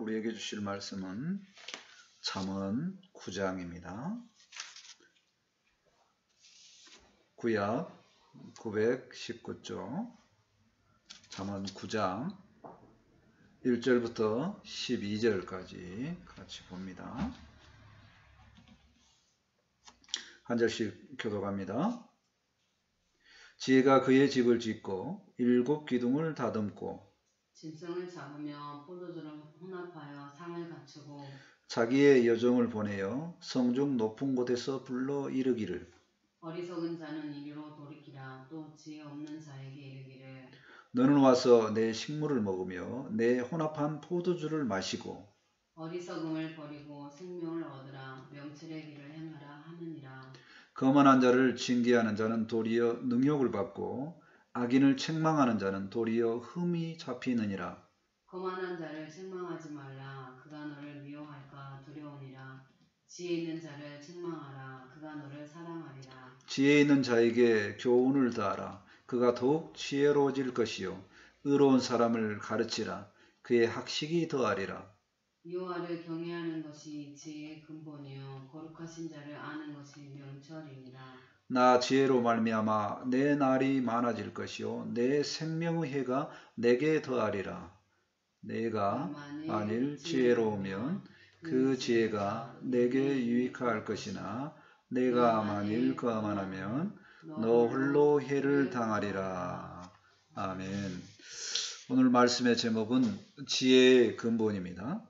우리에게 주실 말씀은 잠언 9장입니다. 구약 919쪽 잠언 9장 1절부터 12절까지 같이 봅니다. 한 절씩 교독합니다. 지혜가 그의 집을 짓고 7 기둥을 다듬고 짐승을 잡으며 포도주를 혼합하여 상을 갖추고 자기의 여종을 보내어 성중 높은 곳에서 불러 이르기를 어리석은 자는 이리로 돌이키라. 또 지혜 없는 자에게 이르기를 너는 와서 내 식물을 먹으며 내 혼합한 포도주를 마시고 어리석음을 버리고 생명을 얻으라. 명철의 길을 행하라 하느니라. 거만한 자를 징계하는 자는 도리어 능욕을 받고 악인을 책망하는 자는 도리어 흠이 잡히느니라. 거만한 자를 책망하지 말라. 그가 너를 미워할까 두려우니라. 지혜 있는 자를 책망하라. 그가 너를 사랑하리라. 지혜 있는 자에게 교훈을 다하라. 그가 더욱 지혜로워질 것이요 의로운 사람을 가르치라. 그의 학식이 더하리라. 여호와를 경외하는 것이 지혜의 근본이요 거룩하신 자를 아는 것이 명철이니라. 나 지혜로 말미암아 내 날이 많아질 것이요 내 생명의 해가 내게 더하리라. 내가 만일 지혜로우면 그 지혜가 내게 유익할 것이나 내가 만일 거만하면 너 홀로 해를 당하리라. 아멘. 오늘 말씀의 제목은 지혜의 근본입니다.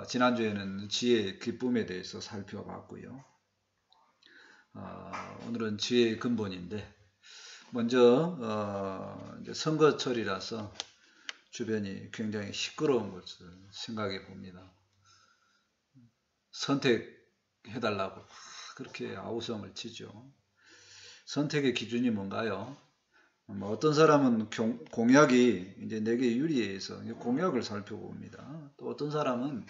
지난주에는 지혜의 기쁨에 대해서 살펴봤고요. 오늘은 지혜의 근본인데 먼저 이제 선거철이라서 주변이 굉장히 시끄러운 것을 생각해 봅니다. 선택해달라고 그렇게 아우성을 치죠. 선택의 기준이 뭔가요? 어떤 사람은 공약이 이제 내게 유리해서 공약을 살펴봅니다. 또 어떤 사람은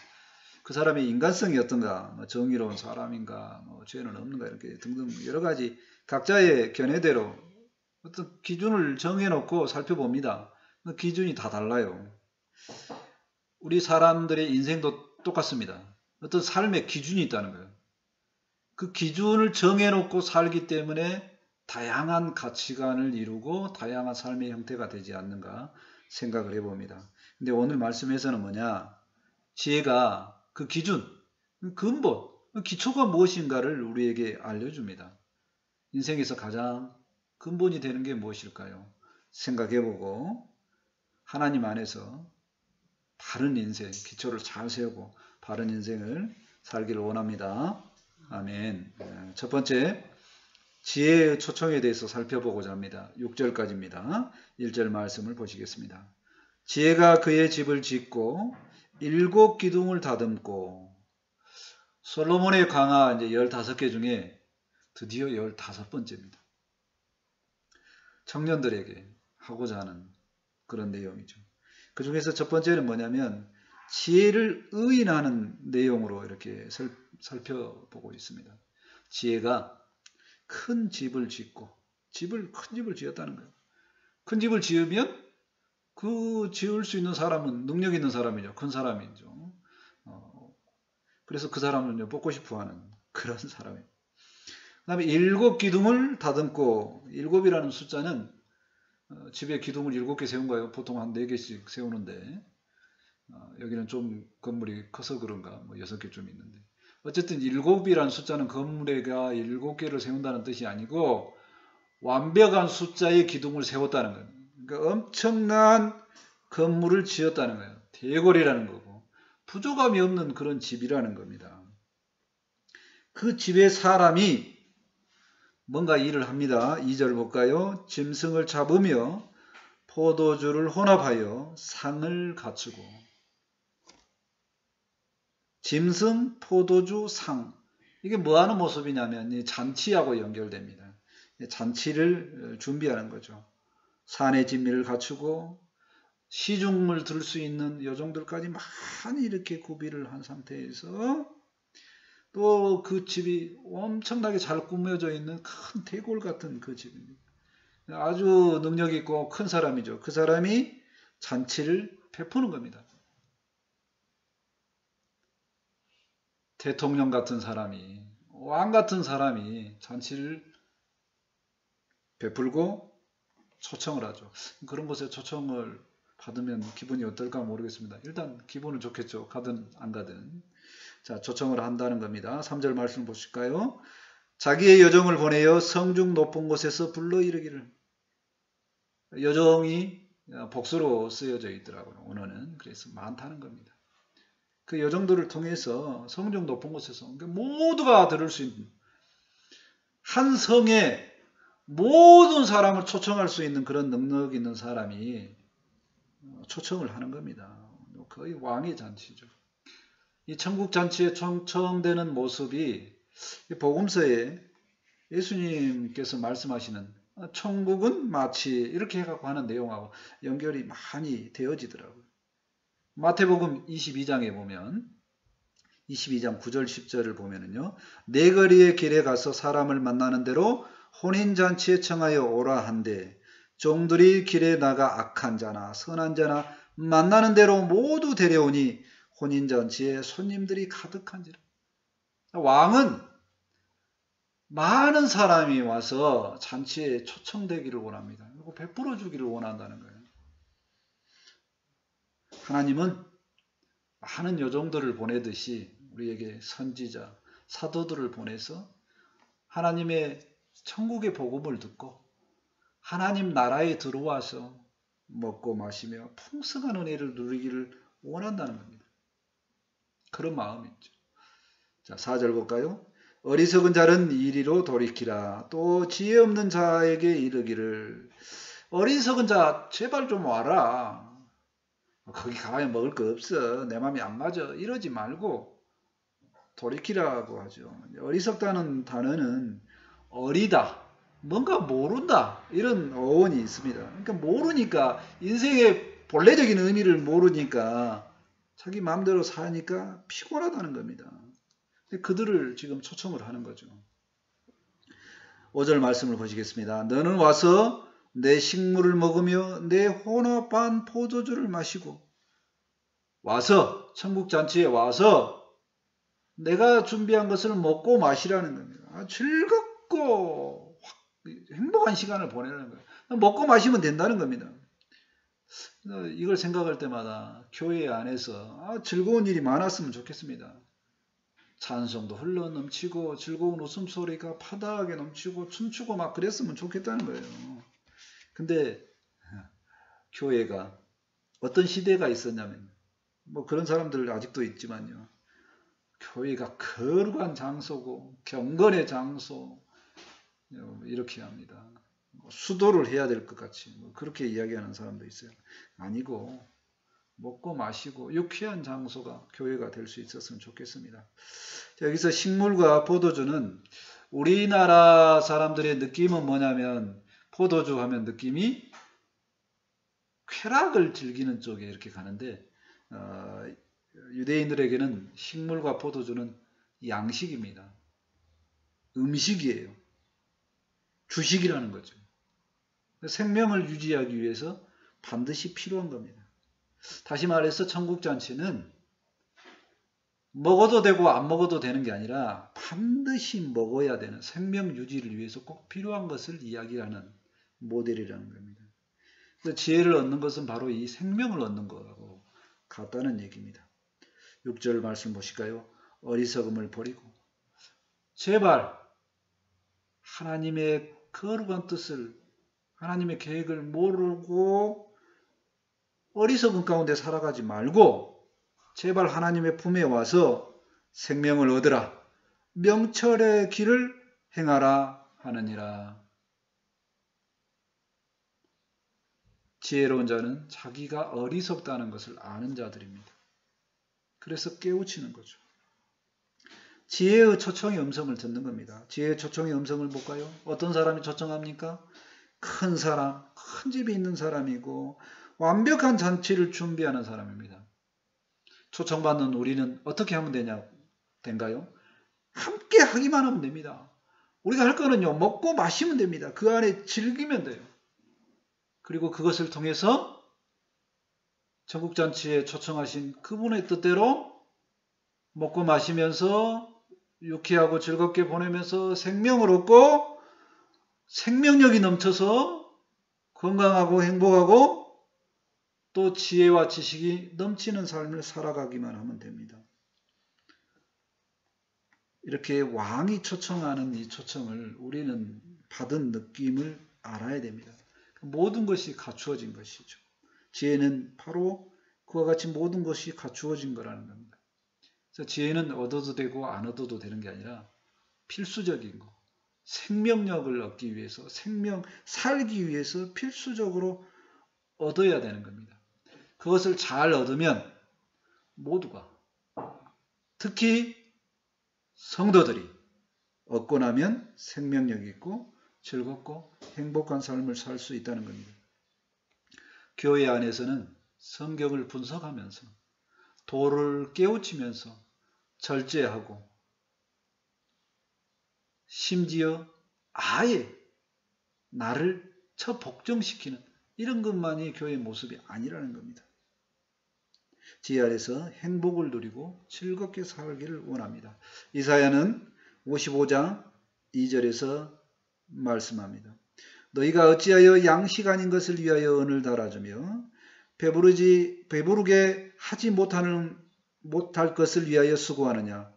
그 사람의 인간성이 어떤가, 정의로운 사람인가, 죄는 없는가 이렇게 등등 여러 가지 각자의 견해대로 어떤 기준을 정해놓고 살펴봅니다. 그 기준이 다 달라요. 우리 사람들의 인생도 똑같습니다. 어떤 삶의 기준이 있다는 거예요. 그 기준을 정해놓고 살기 때문에 다양한 가치관을 이루고 다양한 삶의 형태가 되지 않는가 생각을 해봅니다. 근데 오늘 말씀에서는 뭐냐? 지혜가 그 기준, 근본, 기초가 무엇인가를 우리에게 알려줍니다. 인생에서 가장 근본이 되는 게 무엇일까요? 생각해보고 하나님 안에서 바른 인생, 기초를 잘 세우고 바른 인생을 살기를 원합니다. 아멘. 첫 번째, 지혜의 초청에 대해서 살펴보고자 합니다. 6절까지입니다. 1절 말씀을 보시겠습니다. 지혜가 그의 집을 짓고 7 기둥을 다듬고 솔로몬의 강화 이제 15개 중에 드디어 15번째입니다. 청년들에게 하고자 하는 그런 내용이죠. 그 중에서 첫 번째는 뭐냐면 지혜를 의인하는 내용으로 이렇게 살펴보고 있습니다. 지혜가 큰 집을 짓고 큰 집을 지었다는 거예요. 큰 집을 지으면 그 지을 수 있는 사람은 능력 있는 사람이죠. 큰 사람이죠. 그래서 그 사람을 뽑고 싶어하는 그런 사람이에요. 그 다음에 7 기둥을 다듬고 7이라는 숫자는 집에 기둥을 7개 세운 거예요. 보통 한 4개씩 세우는데 여기는 좀 건물이 커서 그런가 6개쯤 있는데 어쨌든 7이라는 숫자는 건물에가 7개를 세운다는 뜻이 아니고 완벽한 숫자의 기둥을 세웠다는 거예요. 그러니까 엄청난 건물을 지었다는 거예요. 대궐이라는 거고 부족함이 없는 그런 집이라는 겁니다. 그 집에 사람이 뭔가 일을 합니다. 2절 볼까요? 짐승을 잡으며 포도주를 혼합하여 상을 갖추고 짐승, 포도주, 상 이게 뭐하는 모습이냐면 잔치하고 연결됩니다. 잔치를 준비하는 거죠. 산의 진미를 갖추고 시중을 들 수 있는 여종들까지 많이 이렇게 구비를 한 상태에서 또 그 집이 엄청나게 잘 꾸며져 있는 큰 대궐 같은 그 집입니다. 아주 능력 있고 큰 사람이죠. 그 사람이 잔치를 베푸는 겁니다. 대통령 같은 사람이, 왕 같은 사람이 잔치를 베풀고 초청을 하죠. 그런 곳에 초청을 받으면 기분이 어떨까 모르겠습니다. 일단 기분은 좋겠죠. 가든 안 가든. 자, 초청을 한다는 겁니다. 3절 말씀 보실까요? 자기의 여종을 보내어 성중 높은 곳에서 불러 이르기를. 여종이 복수로 쓰여져 있더라고요. 오늘은. 그래서 많다는 겁니다. 그 여종들을 통해서 성중 높은 곳에서 모두가 들을 수 있는, 한 성에 모든 사람을 초청할 수 있는 그런 능력 있는 사람이 초청을 하는 겁니다. 거의 왕의 잔치죠. 이 천국 잔치에 초청되는 모습이 복음서에 예수님께서 말씀하시는 천국은 마치 이렇게 해갖고 하는 내용하고 연결이 많이 되어지더라고요. 마태복음 22장에 보면 22장 9절 10절을 보면은요. 네 거리의 길에 가서 사람을 만나는 대로 혼인잔치에 청하여 오라 한데 종들이 길에 나가 악한 자나 선한 자나 만나는 대로 모두 데려오니 혼인잔치에 손님들이 가득한지라. 왕은 많은 사람이 와서 잔치에 초청되기를 원합니다. 그리고 베풀어 주기를 원한다는 거예요. 하나님은 많은 여종들을 보내듯이 우리에게 선지자, 사도들을 보내서 하나님의 천국의 복음을 듣고 하나님 나라에 들어와서 먹고 마시며 풍성한 은혜를 누리기를 원한다는 겁니다. 그런 마음이 있죠. 자, 4절 볼까요? 어리석은 자는 이리로 돌이키라. 또 지혜 없는 자에게 이르기를. 어리석은 자 제발 좀 와라. 거기 가면 먹을 거 없어. 내 마음이 안 맞아. 이러지 말고 돌이키라고 하죠. 어리석다는 단어는 어리다, 뭔가 모른다, 이런 어원이 있습니다. 그러니까 모르니까, 인생의 본래적인 의미를 모르니까 자기 마음대로 사니까 피곤하다는 겁니다. 그들을 지금 초청을 하는 거죠. 5절 말씀을 보시겠습니다. 너는 와서 내 식물을 먹으며 내 혼합한 포도주를 마시고, 와서 천국잔치에 와서 내가 준비한 것을 먹고 마시라는 겁니다. 즐겁고 행복한 시간을 보내는 거예요. 먹고 마시면 된다는 겁니다. 이걸 생각할 때마다 교회 안에서 즐거운 일이 많았으면 좋겠습니다. 찬송도 흘러넘치고 즐거운 웃음소리가 파다하게 넘치고 춤추고 막 그랬으면 좋겠다는 거예요. 근데 교회가 어떤 시대가 있었냐면, 뭐 그런 사람들 아직도 있지만요. 교회가 거룩한 장소고 경건의 장소, 이렇게 합니다. 수도를 해야 될 것 같이 그렇게 이야기하는 사람도 있어요. 아니고 먹고 마시고 유쾌한 장소가 교회가 될 수 있었으면 좋겠습니다. 자, 여기서 식물과 포도주는 우리나라 사람들의 느낌은 뭐냐면, 포도주 하면 느낌이 쾌락을 즐기는 쪽에 이렇게 가는데, 유대인들에게는 식물과 포도주는 양식입니다. 음식이에요. 주식이라는 거죠. 생명을 유지하기 위해서 반드시 필요한 겁니다. 다시 말해서 천국잔치는 먹어도 되고 안 먹어도 되는 게 아니라 반드시 먹어야 되는, 생명 유지를 위해서 꼭 필요한 것을 이야기하는 모델이라는 겁니다. 그래서 지혜를 얻는 것은 바로 이 생명을 얻는 거하고 같다는 얘기입니다. 6절 말씀 보실까요? 어리석음을 버리고, 제발 하나님의 거룩한 뜻을, 하나님의 계획을 모르고 어리석은 가운데 살아가지 말고 제발 하나님의 품에 와서 생명을 얻으라, 명철의 길을 행하라 하느니라. 지혜로운 자는 자기가 어리석다는 것을 아는 자들입니다. 그래서 깨우치는 거죠. 지혜의 초청의 음성을 듣는 겁니다. 지혜의 초청의 음성을 볼까요? 어떤 사람이 초청합니까? 큰 사람, 큰 집이 있는 사람이고 완벽한 잔치를 준비하는 사람입니다. 초청받는 우리는 어떻게 하면 된가요? 함께 하기만 하면 됩니다. 우리가 할 거는요, 먹고 마시면 됩니다. 그 안에 즐기면 돼요. 그리고 그것을 통해서 천국잔치에 초청하신 그분의 뜻대로 먹고 마시면서 유쾌하고 즐겁게 보내면서 생명을 얻고 생명력이 넘쳐서 건강하고 행복하고 또 지혜와 지식이 넘치는 삶을 살아가기만 하면 됩니다. 이렇게 왕이 초청하는 이 초청을 우리는 받은 느낌을 알아야 됩니다. 모든 것이 갖추어진 것이죠. 지혜는 바로 그와 같이 모든 것이 갖추어진 거라는 겁니다. 그래서 지혜는 얻어도 되고 안 얻어도 되는 게 아니라 필수적인 거. 생명력을 얻기 위해서, 살기 위해서 필수적으로 얻어야 되는 겁니다. 그것을 잘 얻으면 모두가, 특히 성도들이 얻고 나면 생명력이 있고 즐겁고 행복한 삶을 살 수 있다는 겁니다. 교회 안에서는 성경을 분석하면서 도를 깨우치면서 절제하고 심지어 아예 나를 처복종시키는 이런 것만이 교회의 모습이 아니라는 겁니다. 지혜 아래서 행복을 누리고 즐겁게 살기를 원합니다. 이사야는 55장 2절에서 말씀합니다. 너희가 어찌하여 양식 아닌 것을 위하여 은을 달아주며 배부르게 하지 못할 것을 위하여 수고하느냐.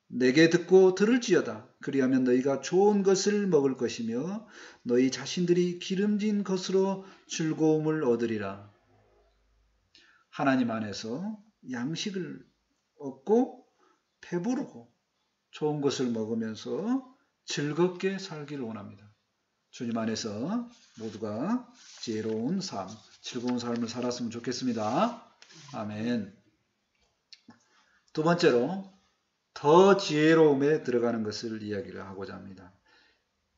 내게 듣고 들을지어다. 그리하면 너희가 좋은 것을 먹을 것이며 너희 자신들이 기름진 것으로 즐거움을 얻으리라. 하나님 안에서 양식을 얻고 배부르고 좋은 것을 먹으면서 즐겁게 살기를 원합니다. 주님 안에서 모두가 지혜로운 삶, 즐거운 삶을 살았으면 좋겠습니다. 아멘. 두 번째로 더 지혜로움에 들어가는 것을 이야기를 하고자 합니다.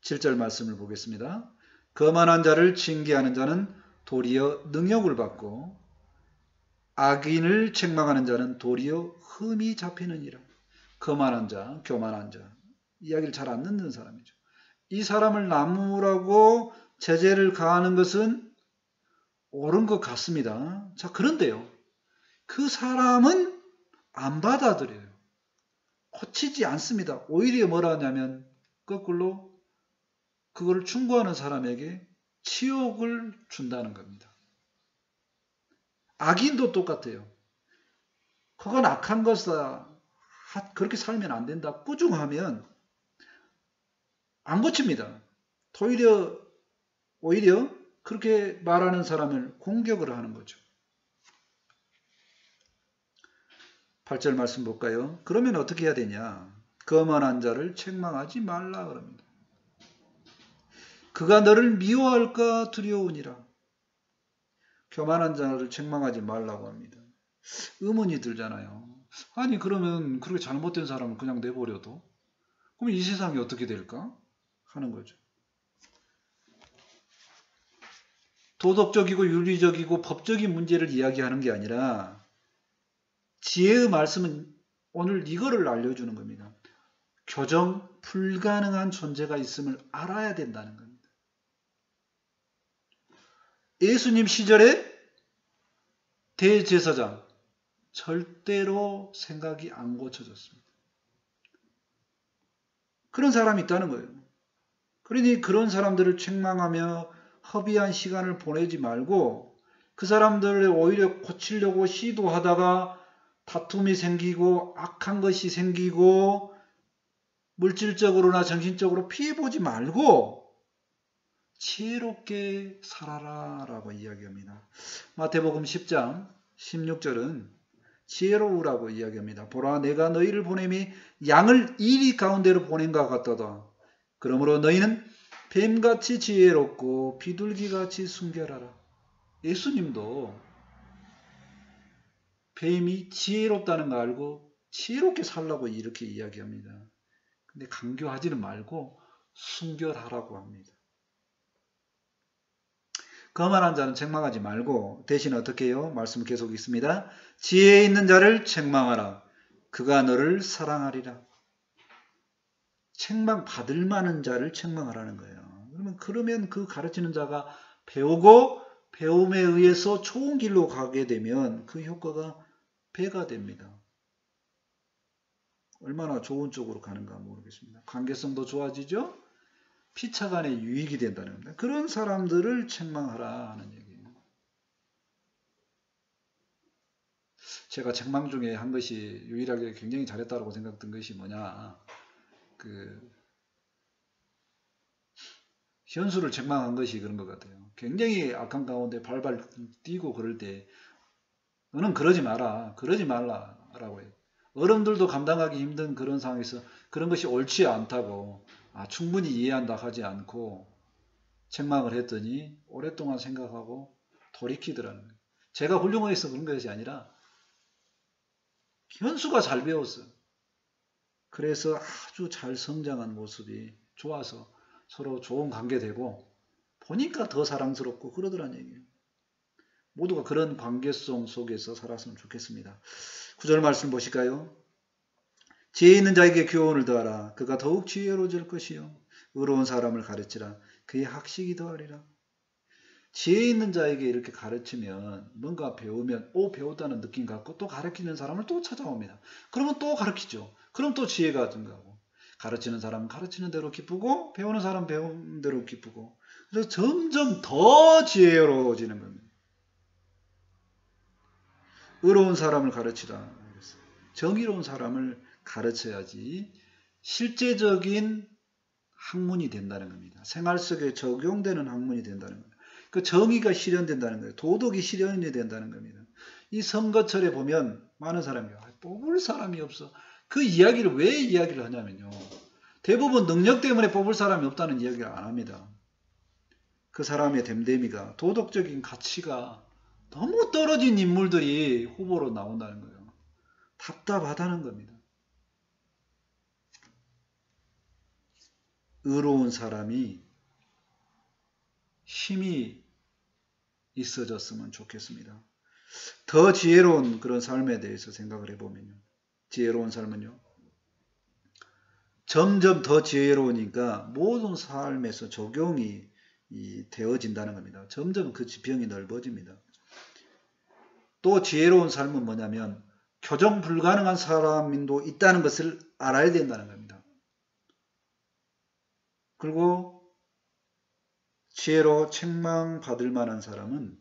7절 말씀을 보겠습니다. 거만한 자를 징계하는 자는 도리어 능욕을 받고 악인을 책망하는 자는 도리어 흠이 잡히느니라. 거만한 자, 교만한 자, 이야기를 잘 안 듣는 사람이죠. 이 사람을 나무라고 제재를 가하는 것은 옳은 것 같습니다. 자, 그런데요. 그 사람은 안 받아들여요. 고치지 않습니다. 오히려 뭐라 하냐면 거꾸로 그걸 충고하는 사람에게 치욕을 준다는 겁니다. 악인도 똑같아요. 그건 악한 것이다. 그렇게 살면 안 된다. 꾸중하면 안 고칩니다. 오히려 그렇게 말하는 사람을 공격을 하는 거죠. 8절 말씀 볼까요? 그러면 어떻게 해야 되냐? 거만한 자를 책망하지 말라 그럽니다. 그가 너를 미워할까 두려우니라. 교만한 자를 책망하지 말라고 합니다. 의문이 들잖아요. 아니 그러면 그렇게 잘못된 사람을 그냥 내버려도 그럼 이 세상이 어떻게 될까? 하는 거죠. 도덕적이고 윤리적이고 법적인 문제를 이야기하는 게 아니라 지혜의 말씀은 오늘 이거를 알려주는 겁니다. 교정 불가능한 존재가 있음을 알아야 된다는 겁니다. 예수님 시절에 대제사장 절대로 생각이 안 고쳐졌습니다. 그런 사람이 있다는 거예요. 그러니 그런 사람들을 책망하며 허비한 시간을 보내지 말고 그 사람들을 오히려 고치려고 시도하다가 다툼이 생기고 악한 것이 생기고 물질적으로나 정신적으로 피해보지 말고 지혜롭게 살아라 라고 이야기합니다. 마태복음 10장 16절은 지혜로우라고 이야기합니다. 보라 내가 너희를 보냄이 양을 이리 가운데로 보낸 것 같도다. 그러므로 너희는 뱀같이 지혜롭고 비둘기같이 순결하라. 예수님도 뱀이 지혜롭다는 거 알고 지혜롭게 살라고 이렇게 이야기합니다. 근데 강교하지는 말고 순결하라고 합니다. 거만한 자는 책망하지 말고 대신 어떻게 해요? 말씀 계속 있습니다. 지혜 있는 자를 책망하라. 그가 너를 사랑하리라. 책망받을 만한 자를 책망하라는 거예요. 그러면 그 가르치는 자가 배우고 배움에 의해서 좋은 길로 가게 되면 그 효과가 배가 됩니다. 얼마나 좋은 쪽으로 가는가 모르겠습니다. 관계성도 좋아지죠. 피차간에 유익이 된다는 겁니다. 그런 사람들을 책망하라 하는 얘기예요. 제가 책망 중에 한 것이 유일하게 굉장히 잘했다고 생각된 것이 뭐냐, 현수를 책망한 것이 그런 것 같아요. 굉장히 악한 가운데 발발 뛰고 그럴 때 너는 그러지 마라, 그러지 말라라고 해요. 어른들도 감당하기 힘든 그런 상황에서 그런 것이 옳지 않다고 충분히 이해한다 하지 않고 책망을 했더니 오랫동안 생각하고 돌이키더라는 거예요. 제가 훌륭해서 그런 것이 아니라 현수가 잘 배웠어요. 그래서 아주 잘 성장한 모습이 좋아서 서로 좋은 관계되고 보니까 더 사랑스럽고 그러더란 얘기예요. 모두가 그런 관계성 속에서 살았으면 좋겠습니다. 9절 말씀 보실까요? 지혜 있는 자에게 교훈을 더하라. 그가 더욱 지혜로워질 것이요. 의로운 사람을 가르치라. 그의 학식이 더하리라. 지혜 있는 자에게 이렇게 가르치면 뭔가 배우면 배웠다는 느낌 갖고 또 가르치는 사람을 또 찾아옵니다. 그러면 또 가르치죠. 그럼 또 지혜가 증가하고 가르치는 사람은 가르치는 대로 기쁘고 배우는 사람은 배우는 대로 기쁘고 그래서 점점 더 지혜로워지는 겁니다. 의로운 사람을 가르치라. 정의로운 사람을 가르쳐야지 실제적인 학문이 된다는 겁니다. 생활 속에 적용되는 학문이 된다는 겁니다. 그 정의가 실현된다는 거예요. 도덕이 실현이 된다는 겁니다. 이 선거철에 보면 많은 사람이 뽑을 사람이 없어. 그 이야기를 왜 이야기를 하냐면요. 대부분 능력 때문에 뽑을 사람이 없다는 이야기를 안 합니다. 그 사람의 됨됨이가 도덕적인 가치가 너무 떨어진 인물들이 후보로 나온다는 거예요. 답답하다는 겁니다. 의로운 사람이 힘이 있어졌으면 좋겠습니다. 더 지혜로운 그런 삶에 대해서 생각을 해보면요. 지혜로운 삶은요. 점점 더 지혜로우니까 모든 삶에서 적용이 되어진다는 겁니다. 점점 그 지평이 넓어집니다. 또 지혜로운 삶은 뭐냐면 교정 불가능한 사람도 있다는 것을 알아야 된다는 겁니다. 그리고 지혜로 책망받을 만한 사람은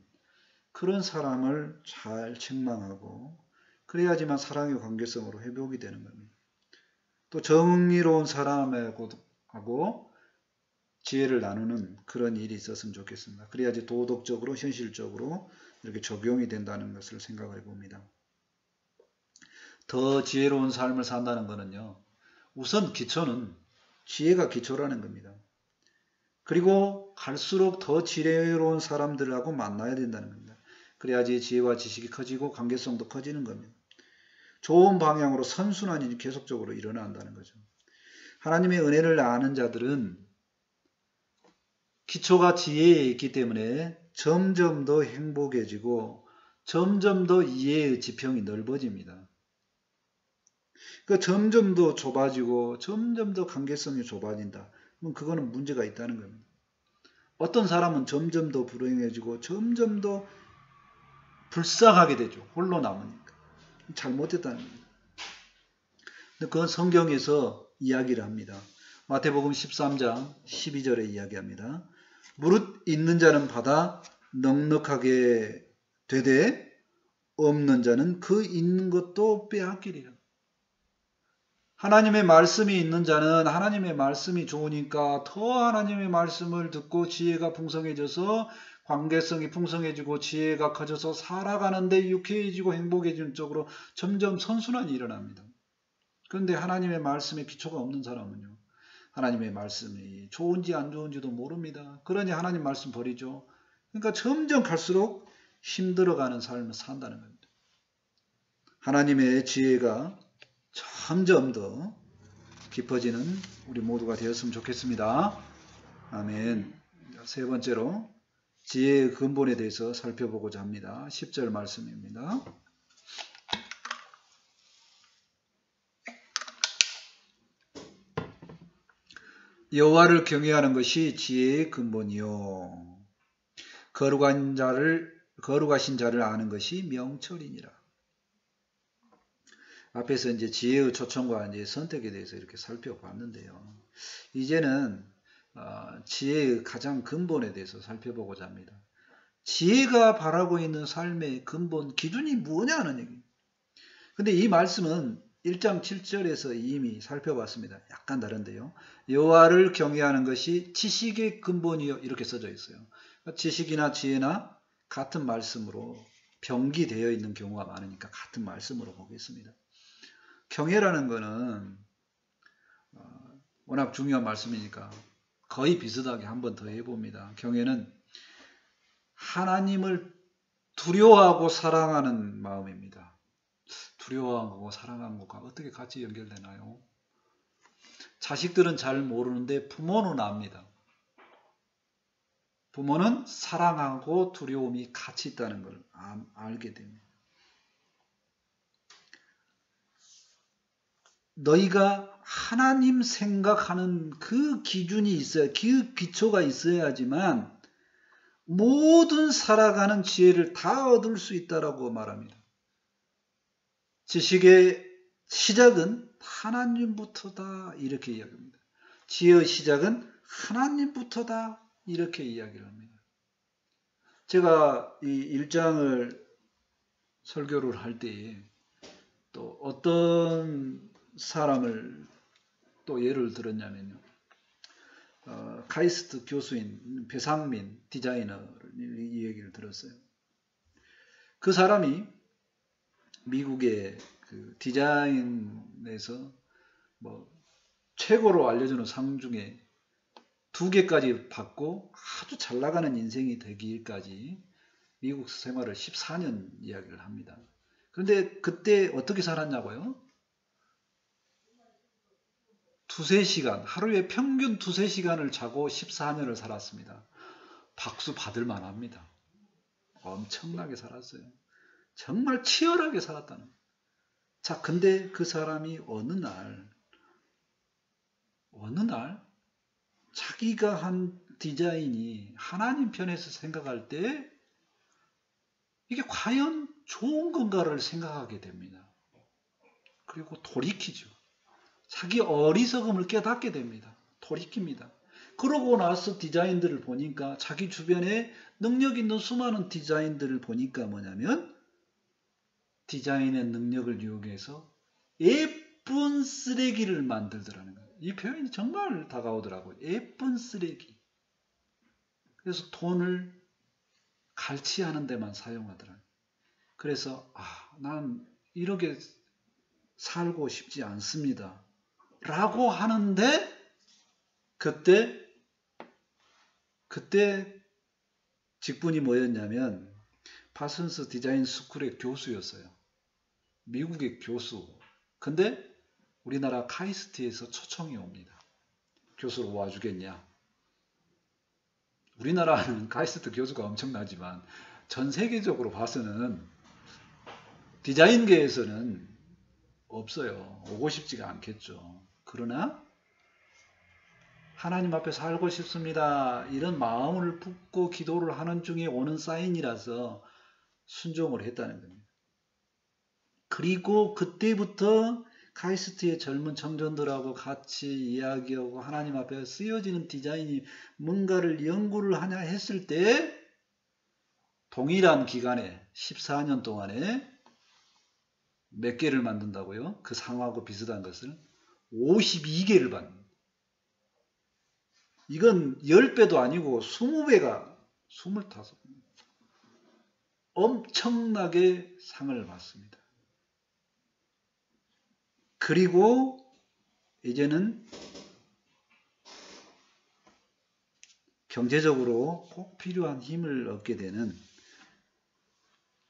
그런 사람을 잘 책망하고 그래야지만 사랑의 관계성으로 회복이 되는 겁니다. 또 정의로운 사람하고 지혜를 나누는 그런 일이 있었으면 좋겠습니다. 그래야지 도덕적으로 현실적으로 이렇게 적용이 된다는 것을 생각을 해봅니다. 더 지혜로운 삶을 산다는 것은요. 우선 기초는 지혜가 기초라는 겁니다. 그리고 갈수록 더 지혜로운 사람들하고 만나야 된다는 겁니다. 그래야지 지혜와 지식이 커지고 관계성도 커지는 겁니다. 좋은 방향으로 선순환이 계속적으로 일어난다는 거죠. 하나님의 은혜를 아는 자들은 기초가 지혜에 있기 때문에 점점 더 행복해지고 점점 더 이해의 지평이 넓어집니다. 그러니까 점점 더 좁아지고 점점 더 관계성이 좁아진다. 그럼 그거는 문제가 있다는 겁니다. 어떤 사람은 점점 더 불행해지고 점점 더 불쌍하게 되죠. 홀로 남으니까. 잘못했다는 겁니다. 근데 그건 성경에서 이야기를 합니다. 마태복음 13장 12절에 이야기합니다. 무릇 있는 자는 받아 넉넉하게 되되 없는 자는 그 있는 것도 빼앗기리라. 하나님의 말씀이 있는 자는 하나님의 말씀이 좋으니까 더 하나님의 말씀을 듣고 지혜가 풍성해져서 관계성이 풍성해지고 지혜가 커져서 살아가는데 유쾌해지고 행복해지는 쪽으로 점점 선순환이 일어납니다. 그런데 하나님의 말씀에 기초가 없는 사람은요. 하나님의 말씀이 좋은지 안 좋은지도 모릅니다. 그러니 하나님 말씀 버리죠. 그러니까 점점 갈수록 힘들어가는 삶을 산다는 겁니다. 하나님의 지혜가 점점 더 깊어지는 우리 모두가 되었으면 좋겠습니다. 아멘. 세 번째로 지혜의 근본에 대해서 살펴보고자 합니다. 10절 말씀입니다. 여호와를 경외하는 것이 지혜의 근본이요 거룩하신 자를 아는 것이 명철이니라. 앞에서 이제 지혜의 초청과 이제 선택에 대해서 이렇게 살펴봤는데요. 이제는 지혜의 가장 근본에 대해서 살펴보고자 합니다. 지혜가 바라고 있는 삶의 근본 기준이 뭐냐는 얘기. 근데 이 말씀은 1장 7절에서 이미 살펴봤습니다. 약간 다른데요. 여호와를 경외하는 것이 지식의 근본이요. 이렇게 써져 있어요. 지식이나 지혜나 같은 말씀으로 병기되어 있는 경우가 많으니까 같은 말씀으로 보겠습니다. 경외라는 것은 워낙 중요한 말씀이니까 거의 비슷하게 한 번 더 해봅니다. 경외는 하나님을 두려워하고 사랑하는 마음입니다. 두려워하고 사랑하는 것과 어떻게 같이 연결되나요? 자식들은 잘 모르는데 부모는 압니다. 부모는 사랑하고 두려움이 같이 있다는 걸 알게 됩니다. 너희가 하나님 생각하는 그 기준이 있어야, 그 기초가 있어야지만 모든 살아가는 지혜를 다 얻을 수 있다라고 말합니다. 지식의 시작은 하나님부터다 이렇게 이야기합니다. 지혜의 시작은 하나님부터다 이렇게 이야기를 합니다. 제가 이 1장을 설교를 할 때 또 어떤 사람을 또 예를 들었냐면요. 카이스트 교수인 배상민 디자이너를 이 얘기를 들었어요. 그 사람이 미국의 그 디자인에서 뭐 최고로 알려주는 상 중에 2개까지 받고 아주 잘 나가는 인생이 되기까지 미국 생활을 14년 이야기를 합니다. 그런데 그때 어떻게 살았냐고요? 2-3시간, 하루에 평균 2-3시간을 자고 14년을 살았습니다. 박수 받을 만합니다. 엄청나게 살았어요. 정말 치열하게 살았다는 거예요. 자, 근데 그 사람이 어느 날 자기가 한 디자인이 하나님 편에서 생각할 때 이게 과연 좋은 건가를 생각하게 됩니다. 그리고 돌이키죠. 자기 어리석음을 깨닫게 됩니다. 돌이킵니다. 그러고 나서 디자인들을 보니까 자기 주변에 능력 있는 수많은 디자인들을 보니까 뭐냐면 디자인의 능력을 이용해서 예쁜 쓰레기를 만들더라는 거예요. 이 표현이 정말 다가오더라고요. 예쁜 쓰레기. 그래서 돈을 갈취하는 데만 사용하더라고요. 그래서 난 이렇게 살고 싶지 않습니다. 라고 하는데 그때 직분이 뭐였냐면 파슨스 디자인 스쿨의 교수였어요. 미국의 교수. 근데 우리나라 카이스트에서 초청이 옵니다. 교수로 와주겠냐. 우리나라는 카이스트 교수가 엄청나지만 전 세계적으로 봐서는 디자인계에서는 없어요. 오고 싶지가 않겠죠. 그러나 하나님 앞에 살고 싶습니다. 이런 마음을 품고 기도를 하는 중에 오는 사인이라서 순종을 했다는 겁니다. 그리고 그때부터 카이스트의 젊은 청년들하고 같이 이야기하고 하나님 앞에 쓰여지는 디자인이 뭔가를 연구를 하냐 했을 때 동일한 기간에 14년 동안에 몇 개를 만든다고요? 그 상하고 비슷한 것을 52개를 받는. 이건 10배도 아니고 20배가 25. 엄청나게 상을 받습니다. 그리고 이제는 경제적으로 꼭 필요한 힘을 얻게 되는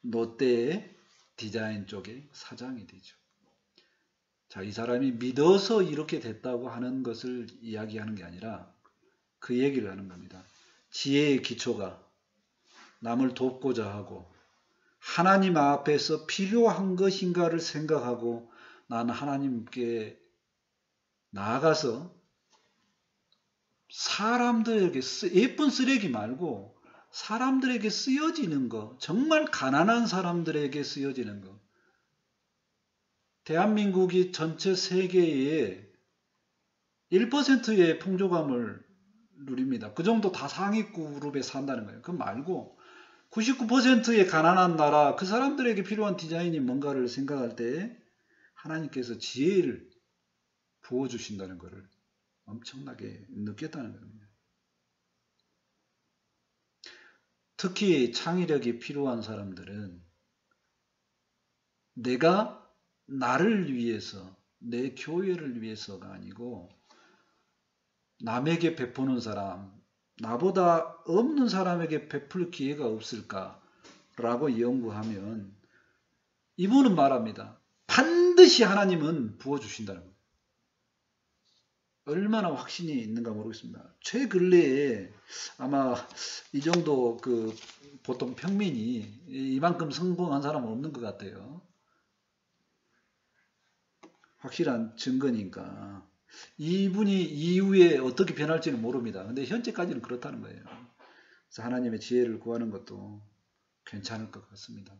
롯데의 디자인 쪽의 사장이 되죠. 자, 이 사람이 믿어서 이렇게 됐다고 하는 것을 이야기하는 게 아니라 그 얘기를 하는 겁니다. 지혜의 기초가 남을 돕고자 하고 하나님 앞에서 필요한 것인가를 생각하고 나는 하나님께 나아가서 사람들에게 예쁜 쓰레기 말고 사람들에게 쓰여지는 거, 정말 가난한 사람들에게 쓰여지는 거, 대한민국이 전체 세계의 1%의 풍족함을 누립니다. 그 정도 다 상위 그룹에 산다는 거예요. 그거 말고 99%의 가난한 나라, 그 사람들에게 필요한 디자인이 뭔가를 생각할 때 하나님께서 지혜를 부어주신다는 것을 엄청나게 느꼈다는 겁니다. 특히 창의력이 필요한 사람들은 내가 나를 위해서, 내 교회를 위해서가 아니고 남에게 베푸는 사람, 나보다 없는 사람에게 베풀 기회가 없을까라고 연구하면 이분은 말합니다. 반드시 하나님은 부어주신다는 거예요. 얼마나 확신이 있는가 모르겠습니다. 최근래에 아마 이 정도 보통 평민이 이만큼 성공한 사람은 없는 것 같아요. 확실한 증거니까. 이분이 이후에 어떻게 변할지는 모릅니다. 근데 현재까지는 그렇다는 거예요. 그래서 하나님의 지혜를 구하는 것도 괜찮을 것 같습니다.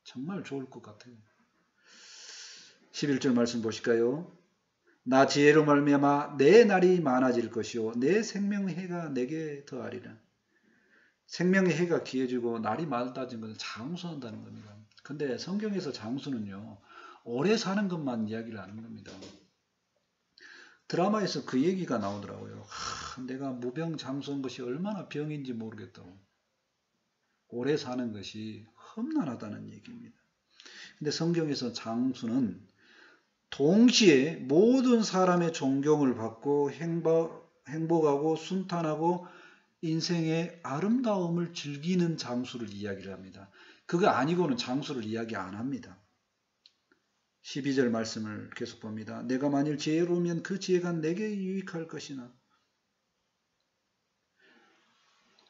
정말 좋을 것 같아요. 11절 말씀 보실까요? 나 지혜로 말미암아 내 날이 많아질 것이요 내 생명의 해가 내게 더하리라. 생명의 해가 기해지고 날이 많아진 것은 장수한다는 겁니다. 근데 성경에서 장수는요, 오래 사는 것만 이야기를 하는 겁니다. 드라마에서 그 얘기가 나오더라고요. 내가 무병장수한 것이 얼마나 병인지 모르겠다고. 오래 사는 것이 험난하다는 얘기입니다. 근데 성경에서 장수는 동시에 모든 사람의 존경을 받고 행복하고 순탄하고 인생의 아름다움을 즐기는 장수를 이야기를 합니다. 그거 아니고는 장수를 이야기 안 합니다. 12절 말씀을 계속 봅니다. 내가 만일 지혜로우면 그 지혜가 내게 유익할 것이나.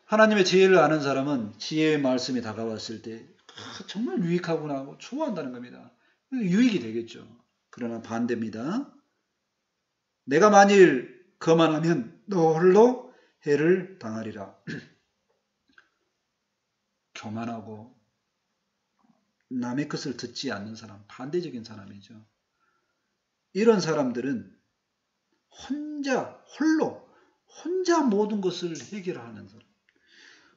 하나님의 지혜를 아는 사람은 지혜의 말씀이 다가왔을 때 정말 유익하구나 하고 좋아한다는 겁니다. 유익이 되겠죠. 그러나 반대입니다. 내가 만일 거만하면 너 홀로 해를 당하리라. 교만하고 남의 것을 듣지 않는 사람, 반대적인 사람이죠. 이런 사람들은 혼자 모든 것을 해결하는 사람.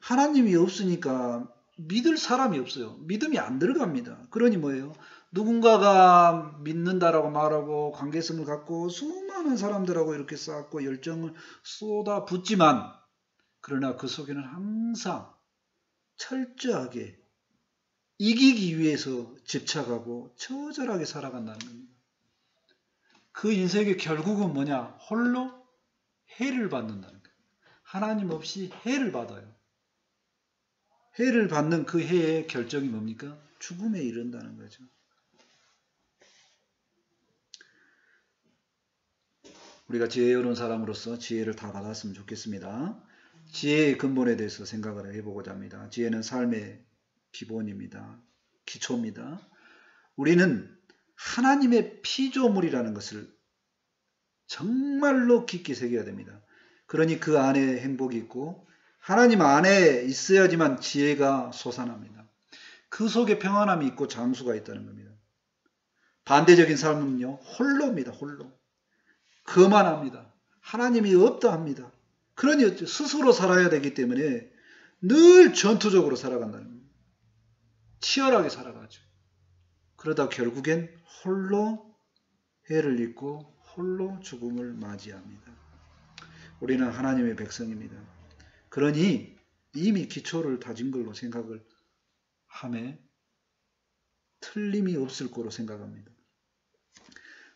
하나님이 없으니까 믿을 사람이 없어요. 믿음이 안 들어갑니다. 그러니 뭐예요? 누군가가 믿는다라고 말하고 관계성을 갖고 수많은 사람들하고 이렇게 쌓고 열정을 쏟아붓지만 그러나 그 속에는 항상 철저하게 이기기 위해서 집착하고 처절하게 살아간다는 겁니다. 그 인생의 결국은 뭐냐? 홀로 해를 받는다는 거예요. 하나님 없이 해를 받아요. 해를 받는 그 해의 결정이 뭡니까? 죽음에 이른다는 거죠. 우리가 지혜로운 사람으로서 지혜를 다 받았으면 좋겠습니다. 지혜의 근본에 대해서 생각을 해보고자 합니다. 지혜는 삶의 기본입니다. 기초입니다. 우리는 하나님의 피조물이라는 것을 정말로 깊게 새겨야 됩니다. 그러니 그 안에 행복이 있고 하나님 안에 있어야지만 지혜가 솟아납니다. 그 속에 평안함이 있고 장수가 있다는 겁니다. 반대적인 삶은요, 홀로입니다. 홀로. 거만합니다. 하나님이 없다 합니다. 그러니 스스로 살아야 되기 때문에 늘 전투적으로 살아간다는 겁니다. 치열하게 살아가죠. 그러다 결국엔 홀로 해를 입고 홀로 죽음을 맞이합니다. 우리는 하나님의 백성입니다. 그러니 이미 기초를 다진 걸로 생각을 함에 틀림이 없을 거로 생각합니다.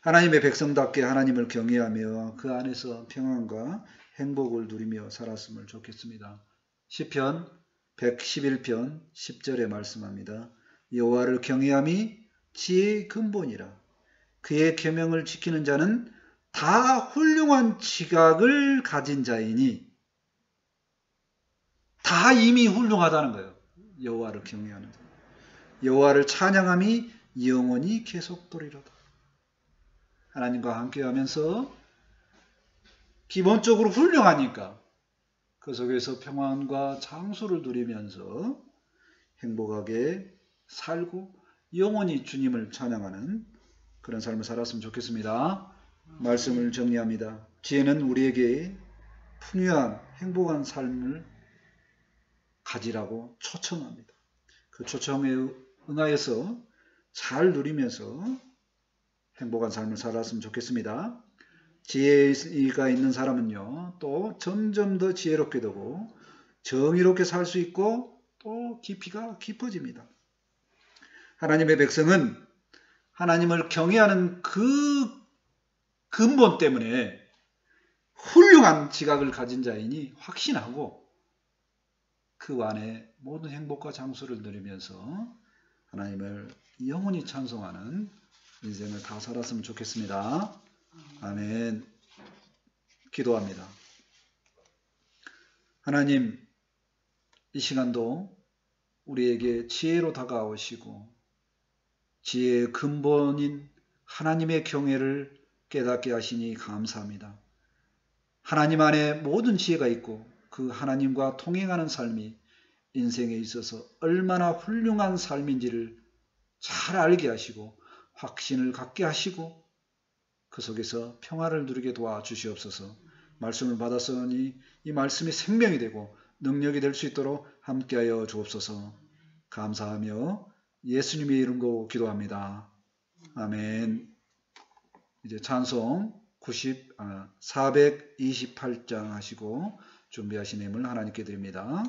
하나님의 백성답게 하나님을 경외하며 그 안에서 평안과 행복을 누리며 살았으면 좋겠습니다. 시편 111편 10절에 말씀합니다. 여호와를 경외함이 지혜의 근본이라. 그의 계명을 지키는 자는 다 훌륭한 지각을 가진 자이니. 다 이미 훌륭하다는 거예요. 여호와를 경외하는 자. 여호와를 찬양함이 영원히 계속되리로다. 하나님과 함께하면서 기본적으로 훌륭하니까 그 속에서 평안과 장수를 누리면서 행복하게 살고 영원히 주님을 찬양하는 그런 삶을 살았으면 좋겠습니다. 말씀을 정리합니다. 지혜는 우리에게 풍요한 행복한 삶을 가지라고 초청합니다. 그 초청에 응하여서 잘 누리면서 행복한 삶을 살았으면 좋겠습니다. 지혜가 있는 사람은요, 또 점점 더 지혜롭게 되고 정의롭게 살 수 있고 또 깊이가 깊어집니다. 하나님의 백성은 하나님을 경외하는 그 근본 때문에 훌륭한 지각을 가진 자이니 확신하고 그 안에 모든 행복과 장수를 누리면서 하나님을 영원히 찬송하는 인생을 다 살았으면 좋겠습니다. 아멘. 기도합니다. 하나님, 이 시간도 우리에게 지혜로 다가오시고 지혜의 근본인 하나님의 경외를 깨닫게 하시니 감사합니다. 하나님 안에 모든 지혜가 있고 그 하나님과 통행하는 삶이 인생에 있어서 얼마나 훌륭한 삶인지를 잘 알게 하시고 확신을 갖게 하시고 그 속에서 평화를 누리게 도와주시옵소서. 말씀을 받았으니 이 말씀이 생명이 되고 능력이 될 수 있도록 함께하여 주옵소서. 감사하며 예수님의 이름으로 기도합니다. 아멘. 이제 찬송 428장 하시고 준비하신 힘을 하나님께 드립니다.